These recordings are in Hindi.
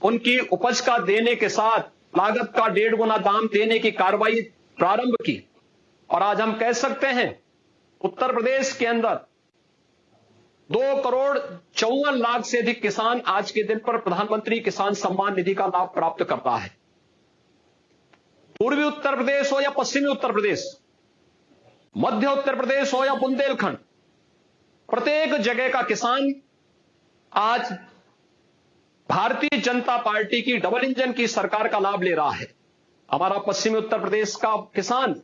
उनकी उपज का देने के साथ लागत का 1.5 गुना दाम देने की कार्रवाई प्रारंभ की। और आज हम कह सकते हैं उत्तर प्रदेश के अंदर 2,54,00,000 से अधिक किसान आज के दिन पर प्रधानमंत्री किसान सम्मान निधि का लाभ प्राप्त करता है। पूर्वी उत्तर प्रदेश हो या पश्चिमी उत्तर प्रदेश, मध्य उत्तर प्रदेश हो या बुंदेलखंड, प्रत्येक जगह का किसान आज भारतीय जनता पार्टी की डबल इंजन की सरकार का लाभ ले रहा है। हमारा पश्चिमी उत्तर प्रदेश का किसान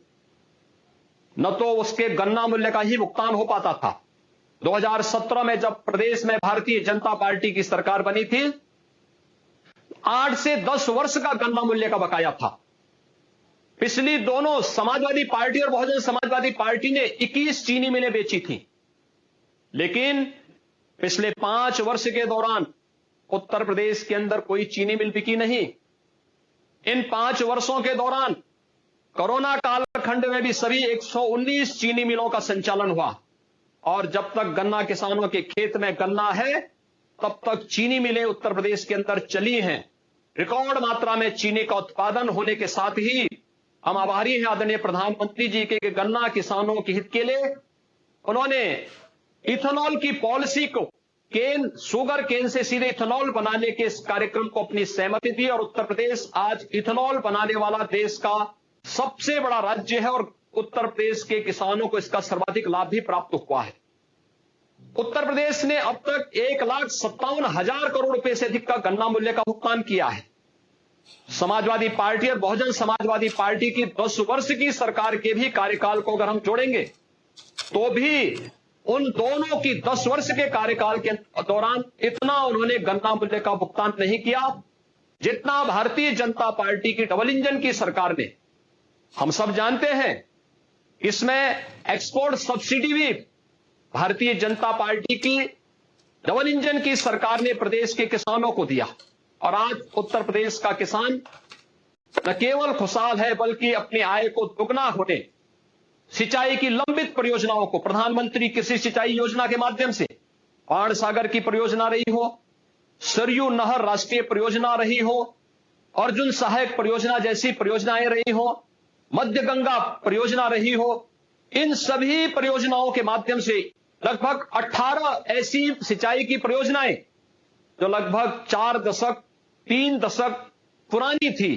न तो उसके गन्ना मूल्य का ही भुगतान हो पाता था। 2017 में जब प्रदेश में भारतीय जनता पार्टी की सरकार बनी थी, 8 से 10 वर्ष का गन्ना मूल्य का बकाया था। पिछली दोनों समाजवादी पार्टी और बहुजन समाजवादी पार्टी ने 21 चीनी मिलें बेची थी, लेकिन पिछले 5 वर्ष के दौरान उत्तर प्रदेश के अंदर कोई चीनी मिल बिकी नहीं। इन 5 वर्षों के दौरान कोरोना कालखंड में भी सभी 119 चीनी मिलों का संचालन हुआ, और जब तक गन्ना किसानों के खेत में गन्ना है तब तक चीनी मिलें उत्तर प्रदेश के अंदर चली हैं। रिकॉर्ड मात्रा में चीनी का उत्पादन होने के साथ ही हम आभारी हैं आदरणीय प्रधानमंत्री जी के गन्ना किसानों के हित के लिए उन्होंने इथेनॉल की पॉलिसी को शुगर केन से सीधे इथेनॉल बनाने के इस कार्यक्रम को अपनी सहमति दी, और उत्तर प्रदेश आज इथेनॉल बनाने वाला देश का सबसे बड़ा राज्य है और उत्तर प्रदेश के किसानों को इसका सर्वाधिक लाभ भी प्राप्त हुआ है। उत्तर प्रदेश ने अब तक 1,57,000 करोड़ रुपए से अधिक का गन्ना मूल्य का भुगतान किया है। समाजवादी पार्टी और बहुजन समाजवादी पार्टी की 10 वर्ष की सरकार के भी कार्यकाल को अगर हम जोड़ेंगे तो भी उन दोनों की 10 वर्ष के कार्यकाल के दौरान इतना उन्होंने गन्ना मूल्य का भुगतान नहीं किया जितना भारतीय जनता पार्टी की डबल इंजन की सरकार ने। हम सब जानते हैं इसमें एक्सपोर्ट सब्सिडी भी भारतीय जनता पार्टी की डबल इंजन की सरकार ने प्रदेश के किसानों को दिया, और आज उत्तर प्रदेश का किसान न केवल खुशहाल है बल्कि अपनी आय को दुगना होने, सिंचाई की लंबित परियोजनाओं को प्रधानमंत्री कृषि सिंचाई योजना के माध्यम से बाण सागर की परियोजना रही हो, सरयू नहर राष्ट्रीय परियोजना रही हो, अर्जुन सहायक परियोजना जैसी परियोजनाएं रही हो, मध्य गंगा परियोजना रही हो, इन सभी परियोजनाओं के माध्यम से लगभग 18 ऐसी सिंचाई की परियोजनाएं जो लगभग 3 दशक पुरानी थी,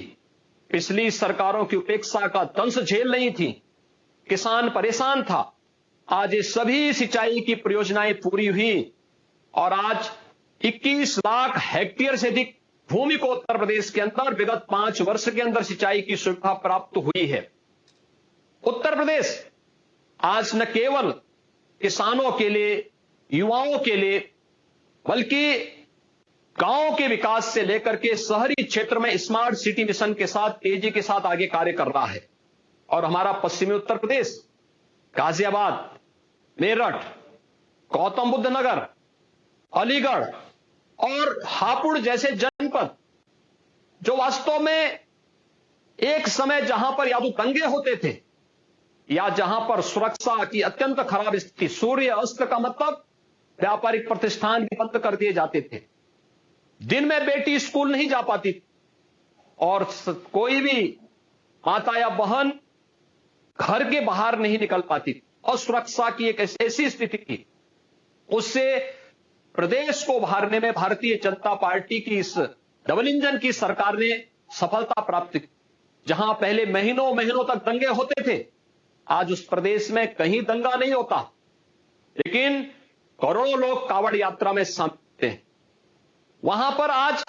पिछली सरकारों की उपेक्षा का दंश झेल नहीं थी, किसान परेशान था। आज ये सभी सिंचाई की परियोजनाएं पूरी हुई और आज 21 लाख हेक्टेयर से अधिक भूमि को उत्तर प्रदेश के अंदर विगत 5 वर्ष के अंदर सिंचाई की सुविधा प्राप्त हुई है। उत्तर प्रदेश आज न केवल किसानों के लिए, युवाओं के लिए, बल्कि गांवों के विकास से लेकर के शहरी क्षेत्र में स्मार्ट सिटी मिशन के साथ तेजी के साथ आगे कार्य कर रहा है। और हमारा पश्चिमी उत्तर प्रदेश गाजियाबाद, मेरठ, गौतम बुद्ध नगर, अलीगढ़ और हापुड़ जैसे जनपद जो वास्तव में एक समय जहां पर या तो दंगे होते थे या जहां पर सुरक्षा की अत्यंत खराब स्थिति, सूर्य अस्त का मतलब व्यापारिक प्रतिष्ठान भी बंद कर दिए जाते थे, दिन में बेटी स्कूल नहीं जा पाती और कोई भी माता या बहन घर के बाहर नहीं निकल पाती और सुरक्षा की एक ऐसी स्थिति थी। उससे प्रदेश को उभारने में भारतीय जनता पार्टी की इस डबल इंजन की सरकार ने सफलता प्राप्त की। जहां पहले महीनों महीनों तक दंगे होते थे, आज उस प्रदेश में कहीं दंगा नहीं होता, लेकिन करोड़ों लोग कांवड़ यात्रा में शामिल हैं। वहां पर आज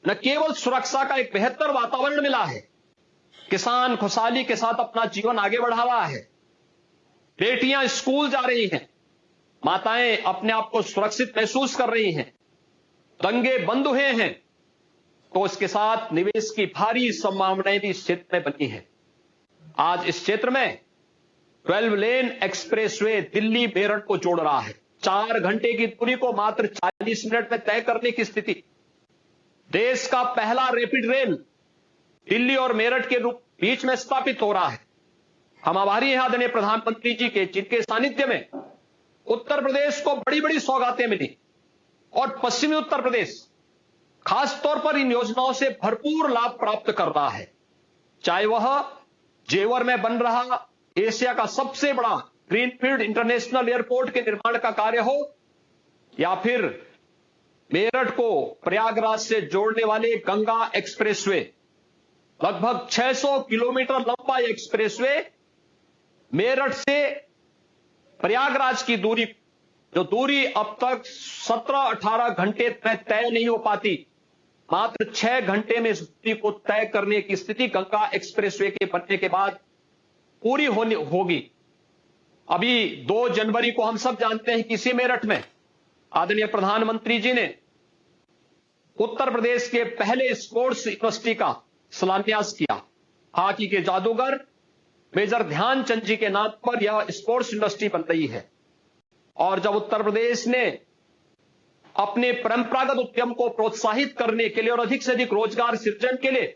न केवल सुरक्षा का एक बेहतर वातावरण मिला है, किसान खुशहाली के साथ अपना जीवन आगे बढ़ा रहा है, बेटियां स्कूल जा रही हैं, माताएं अपने आप को सुरक्षित महसूस कर रही हैं, दंगे बंद हुए हैं, तो इसके साथ निवेश की भारी संभावनाएं भी इस क्षेत्र में बनी है। आज इस क्षेत्र में 12 लेन एक्सप्रेसवे दिल्ली मेरठ को जोड़ रहा है। 4 घंटे की दूरी को मात्र 40 मिनट में तय करने की स्थिति। देश का पहला रैपिड रेल दिल्ली और मेरठ के बीच में स्थापित हो रहा है। हम आभारी हैं आदरणीय प्रधानमंत्री जी के, जिनके सानिध्य में उत्तर प्रदेश को बड़ी बड़ी सौगातें मिली और पश्चिमी उत्तर प्रदेश खास तौर पर इन योजनाओं से भरपूर लाभ प्राप्त कर रहा है, चाहे वह जेवर में बन रहा एशिया का सबसे बड़ा ग्रीनफील्ड इंटरनेशनल एयरपोर्ट के निर्माण का कार्य हो, या फिर मेरठ को प्रयागराज से जोड़ने वाले गंगा एक्सप्रेसवे, लगभग 600 किलोमीटर लंबा एक्सप्रेसवे मेरठ से प्रयागराज की दूरी, जो दूरी अब तक 17-18 घंटे में तय नहीं हो पाती, मात्र 6 घंटे में इस दूरी को तय करने की स्थिति गंगा एक्सप्रेसवे के बनने के बाद पूरी होगी। अभी 2 जनवरी को हम सब जानते हैं कि इसी मेरठ में आदरणीय प्रधानमंत्री जी ने उत्तर प्रदेश के पहले स्पोर्ट्स यूनिवर्सिटी का शिलान्यास किया। हॉकी के जादूगर मेजर ध्यानचंद जी के नाम पर यह स्पोर्ट्स यूनिवर्सिटी बन रही है। और जब उत्तर प्रदेश ने अपने परंपरागत उद्यम को प्रोत्साहित करने के लिए और अधिक से अधिक रोजगार सृजन के लिए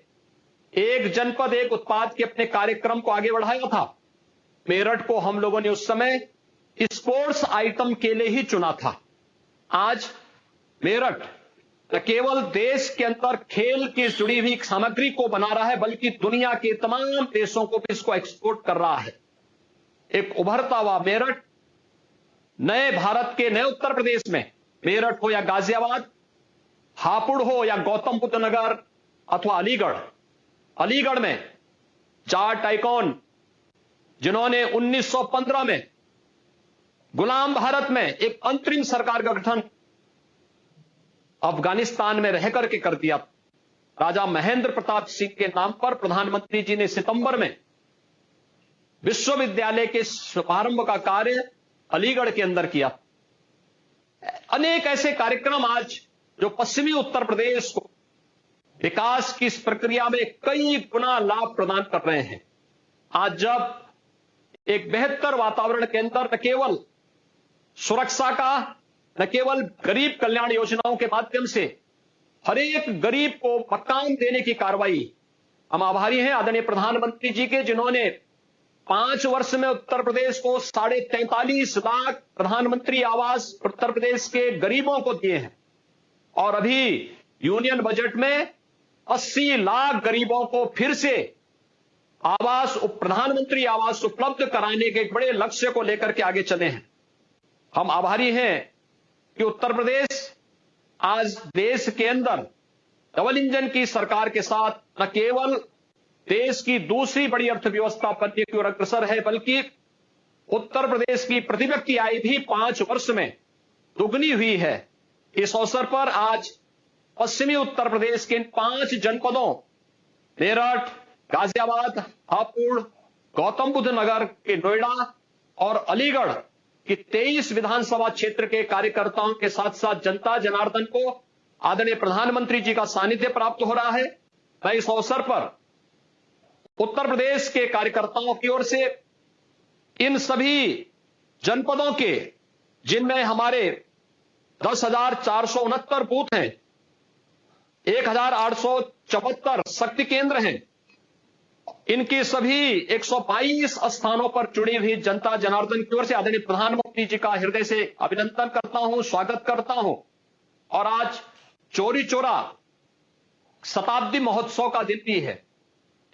एक जनपद एक उत्पाद के अपने कार्यक्रम को आगे बढ़ाया था, मेरठ को हम लोगों ने उस समय स्पोर्ट्स आइटम के लिए ही चुना था। आज मेरठ न केवल देश के अंदर खेल की जुड़ी हुई सामग्री को बना रहा है, बल्कि दुनिया के तमाम देशों को भी इसको एक्सपोर्ट कर रहा है। एक उभरता हुआ मेरठ, नए भारत के नए उत्तर प्रदेश में मेरठ हो या गाजियाबाद, हापुड़ हो या गौतम बुद्ध नगर अथवा अलीगढ़ में जाट आइकॉन जिन्होंने 1915 में गुलाम भारत में एक अंतरिम सरकार का गठन अफगानिस्तान में रहकर के कर दिया, राजा महेंद्र प्रताप सिंह के नाम पर प्रधानमंत्री जी ने सितंबर में विश्वविद्यालय के शुभारंभ का कार्य अलीगढ़ के अंदर किया। अनेक ऐसे कार्यक्रम आज जो पश्चिमी उत्तर प्रदेश को विकास की इस प्रक्रिया में कई गुना लाभ प्रदान कर रहे हैं। आज जब एक बेहतर वातावरण के अंदर न केवल सुरक्षा का, न केवल गरीब कल्याण योजनाओं के माध्यम से हर एक गरीब को मकान देने की कार्रवाई, हम आभारी हैं आदरणीय प्रधानमंत्री जी के, जिन्होंने 5 वर्ष में उत्तर प्रदेश को 43.5 लाख प्रधानमंत्री आवास उत्तर प्रदेश के गरीबों को दिए हैं। और अभी यूनियन बजट में 80 लाख गरीबों को फिर से प्रधानमंत्री आवास उपलब्ध कराने के एक बड़े लक्ष्य को लेकर के आगे चले हैं। हम आभारी हैं कि उत्तर प्रदेश आज देश के अंदर डबल इंजन की सरकार के साथ न केवल देश की दूसरी बड़ी अर्थव्यवस्था बनने की ओर अग्रसर है, बल्कि उत्तर प्रदेश की प्रति व्यक्ति आय भी 5 वर्ष में दुगनी हुई है। इस अवसर पर आज पश्चिमी उत्तर प्रदेश के इन 5 जनपदों मेरठ, गाजियाबाद, हापुड़, गौतम बुद्ध नगर के नोएडा और अलीगढ़ कि 23 विधानसभा क्षेत्र के कार्यकर्ताओं के साथ साथ जनता जनार्दन को आदरणीय प्रधानमंत्री जी का सानिध्य प्राप्त हो रहा है। मैं इस अवसर पर उत्तर प्रदेश के कार्यकर्ताओं की ओर से इन सभी जनपदों के, जिनमें हमारे 10,469 बूथ हैं, 1,874 शक्ति केंद्र हैं, इनकी सभी 122 स्थानों पर जुड़ी हुई जनता जनार्दन की ओर से आदरणीय प्रधानमंत्री जी का हृदय से अभिनंदन करता हूं, स्वागत करता हूं। और आज चौरी चौरा शताब्दी महोत्सव का दिन भी है।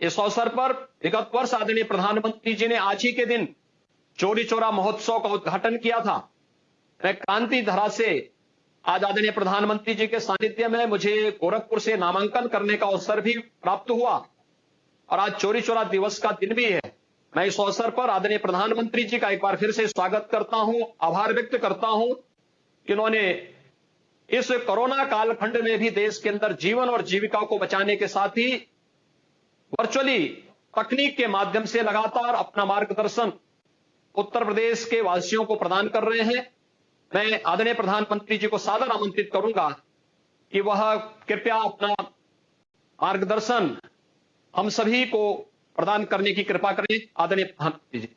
इस अवसर पर विगत वर्ष आदरणीय प्रधानमंत्री जी ने आज ही के दिन चौरी चौरा महोत्सव का उद्घाटन किया था। मैं क्रांति धरा से आज आदरणीय प्रधानमंत्री जी के सानिध्य में मुझे गोरखपुर से नामांकन करने का अवसर भी प्राप्त हुआ और आज चौरी चौरा दिवस का दिन भी है। मैं इस अवसर पर आदरणीय प्रधानमंत्री जी का एक बार फिर से स्वागत करता हूं, आभार व्यक्त करता हूं कि उन्होंने इस कोरोना कालखंड में भी देश के अंदर जीवन और जीविका को बचाने के साथ ही वर्चुअली तकनीक के माध्यम से लगातार अपना मार्गदर्शन उत्तर प्रदेश के वासियों को प्रदान कर रहे हैं। मैं आदरणीय प्रधानमंत्री जी को सादर आमंत्रित करूंगा कि वह कृपया अपना मार्गदर्शन हम सभी को प्रदान करने की कृपा करें। आदरणीय प्रधानमंत्री जी।